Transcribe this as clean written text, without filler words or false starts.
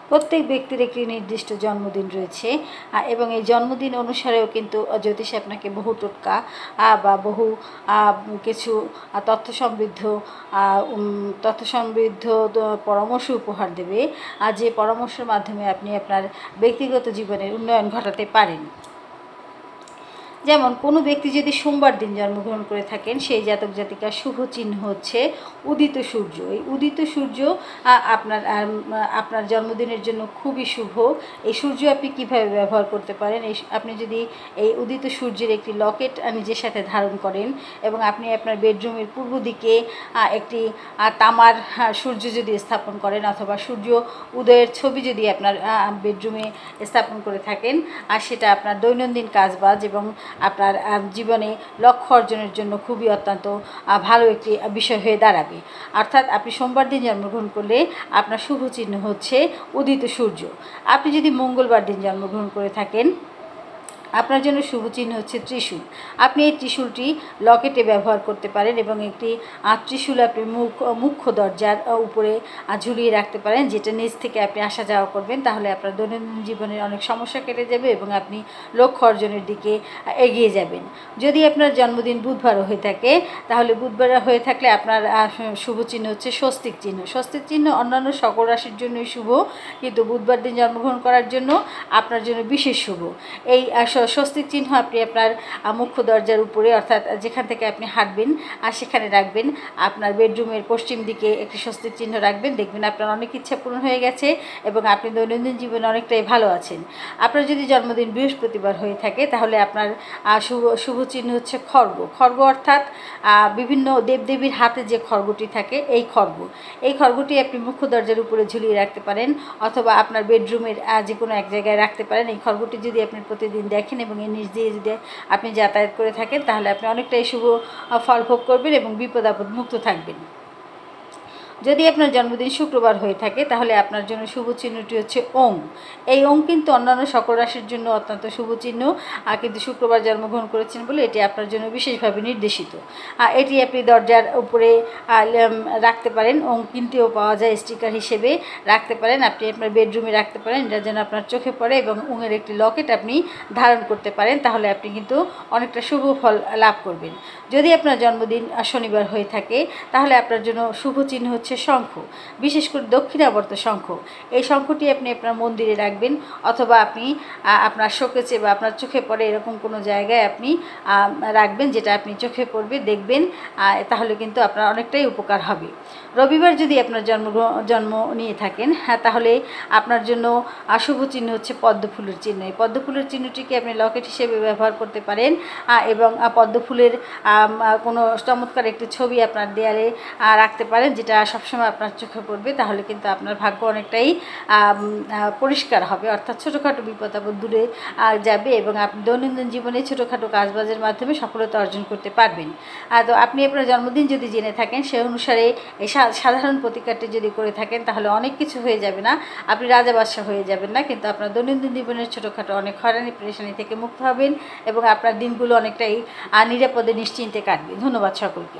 প্রত্যেক ব্যক্তির একটি নির্দিষ্ট জন্মদিন রয়েছে এবং এই জন্মদিন অনুসারেও কিন্তু জ্যোতিষ আপনাকে বহু টোটকা বা বহু কিছু তথ্য সমৃদ্ধ পরামর্শ উপহার দেবে, যে পরামর্শের মাধ্যমে আপনি আপনার ব্যক্তিগত জীবনের উন্নয়ন ঘটাতে পারেন। যেমন কোনো ব্যক্তি যদি সোমবার দিন জন্মগ্রহণ করে থাকেন, সেই জাতক জাতিকার শুভ চিহ্ন হচ্ছে উদিত সূর্য। এই উদিত সূর্য আপনার জন্মদিনের জন্য খুবই শুভ। এই সূর্য আপনি কিভাবে ব্যবহার করতে পারেন, আপনি যদি এই উদিত সূর্যের একটি লকেট নিজের সাথে ধারণ করেন এবং আপনি আপনার বেডরুমের পূর্ব দিকে একটি তামার সূর্য যদি স্থাপন করেন, অথবা সূর্য উদয়ের ছবি যদি আপনার বেডরুমে স্থাপন করে থাকেন, আর সেটা আপনার দৈনন্দিন কাজবাজ এবং আপনার জীবনে লক্ষ্য অর্জনের জন্য খুবই অত্যন্ত ভালো একটি বিষয় হয়ে দাঁড়াবে। অর্থাৎ আপনি সোমবার দিন জন্মগ্রহণ করলে আপনার শুভ চিহ্ন হচ্ছে উদিত সূর্য। আপনি যদি মঙ্গলবার দিন জন্মগ্রহণ করে থাকেন, আপনার জন্য শুভ চিহ্ন হচ্ছে ত্রিশূল। আপনি এই ত্রিশূলটি লকেটে ব্যবহার করতে পারেন এবং একটি ত্রিশূল আপনি মুখ্য দরজার উপরে ঝুলিয়ে রাখতে পারেন, যেটা নিচ থেকে আপনি আসা যাওয়া করবেন। তাহলে আপনার দৈনন্দিন জীবনের অনেক সমস্যা কেটে যাবে এবং আপনি লক্ষ্য অর্জনের দিকে এগিয়ে যাবেন। যদি আপনার জন্মদিন বুধবারও হয়ে থাকে, তাহলে বুধবার হয়ে থাকলে আপনার শুভ চিহ্ন হচ্ছে স্বস্তিক চিহ্ন। স্বস্তিক চিহ্ন অন্যান্য সকল রাশির জন্যই শুভ, কিন্তু বুধবার দিন জন্মগ্রহণ করার জন্য আপনার জন্য বিশেষ শুভ। এই স্বস্তিক চিহ্ন আপনি আপনার মুখ্য দরজার উপরে, অর্থাৎ যেখান থেকে আপনি হাঁটবেন আর সেখানে রাখবেন। আপনার বেডরুমের পশ্চিম দিকে একটি স্বস্তিক চিহ্ন রাখবেন, দেখবেন আপনার অনেক ইচ্ছা পূরণ হয়ে গেছে এবং আপনি দৈনন্দিন জীবনে অনেকটাই ভালো আছেন। আপনার যদি জন্মদিন বৃহস্পতিবার হয়ে থাকে, তাহলে আপনার শুভ চিহ্ন হচ্ছে খড়গ। খড়গ অর্থাৎ বিভিন্ন দেবদেবীর হাতে যে খড়গটি থাকে, এই খড়গটি আপনি মুখ্য দরজার উপরে ঝুলিয়ে রাখতে পারেন, অথবা আপনার বেডরুমের যে কোনো এক জায়গায় রাখতে পারেন। এই খড়গটি যদি আপনি প্রতিদিন দেখেন এবং এর নিচ দিয়ে যদি আপনি যাতায়াত করে থাকেন, তাহলে আপনি অনেকটাই শুভ ফল ভোগ করবেন এবং বিপদ আপদ মুক্ত থাকবেন। যদি আপনার জন্মদিন শুক্রবার হয়ে থাকে, তাহলে আপনার জন্য শুভ চিহ্নটি হচ্ছে ওম। এই ওম কিন্তু অন্যান্য সকল রাশির জন্য অত্যন্ত শুভ চিহ্ন, কিন্তু শুক্রবার জন্মগ্রহণ করেছেন বলে এটি আপনার জন্য বিশেষভাবে নির্দেশিত। এটি আপনি দরজার উপরে রাখতে পারেন। ওম কিনতেও পাওয়া যায়, স্টিকার হিসেবে রাখতে পারেন। আপনি আপনার বেডরুমে রাখতে পারেন, এটা যেন আপনার চোখে পড়ে, এবং ওমের একটি লকেট আপনি ধারণ করতে পারেন। তাহলে আপনি কিন্তু অনেকটা শুভ ফল লাভ করবেন। যদি আপনার জন্মদিন শনিবার হয়ে থাকে, তাহলে আপনার জন্য শুভ চিহ্ন হচ্ছে শঙ্খ, বিশেষ করে দক্ষিণাবর্ত শঙ্খ। এই শঙ্খটি আপনি আপনার মন্দিরে রাখবেন, অথবা আপনি আপনার শোকেসে বা আপনার চোখে পড়ে এরকম কোনো জায়গায় আপনি রাখবেন, যেটা আপনি চোখে পড়বে দেখবেন, তাহলে কিন্তু আপনার অনেকটাই উপকার হবে। রবিবার যদি আপনার জন্ম নিয়ে থাকেন, তাহলে আপনার জন্য শুভ চিহ্ন হচ্ছে পদ্ম ফুলের চিহ্ন। এই পদ্ম ফুলের চিহ্নটিকে আপনি লকেট হিসেবে ব্যবহার করতে পারেন এবং পদ্ম ফুলের কোনো চমৎকার একটি ছবি আপনার দেয়ালে রাখতে পারেন, যেটা সবসময় আপনার চোখে পড়বে। তাহলে কিন্তু আপনার ভাগ্য অনেকটাই পরিষ্কার হবে, অর্থাৎ ছোটোখাটো বিপদ আপদ দূরে যাবে এবং আপনি দৈনন্দিন জীবনে ছোটোখাটো কাজবাজের মাধ্যমে সফলতা অর্জন করতে পারবেন। তো আপনি আপনার জন্মদিন যদি জেনে থাকেন, সে অনুসারে এই সাধারণ প্রতিকারটি যদি করে থাকেন, তাহলে অনেক কিছু হয়ে যাবে না, আপনি রাজা বাদশা হয়ে যাবেন না, কিন্তু আপনার দৈনন্দিন জীবনের ছোটোখাটো অনেক হয়রানি পেরেশানি থেকে মুক্ত হবেন এবং আপনার দিনগুলো অনেকটাই নিরাপদে নিশ্চিন্তে কাটবে। ধন্যবাদ সকলকে।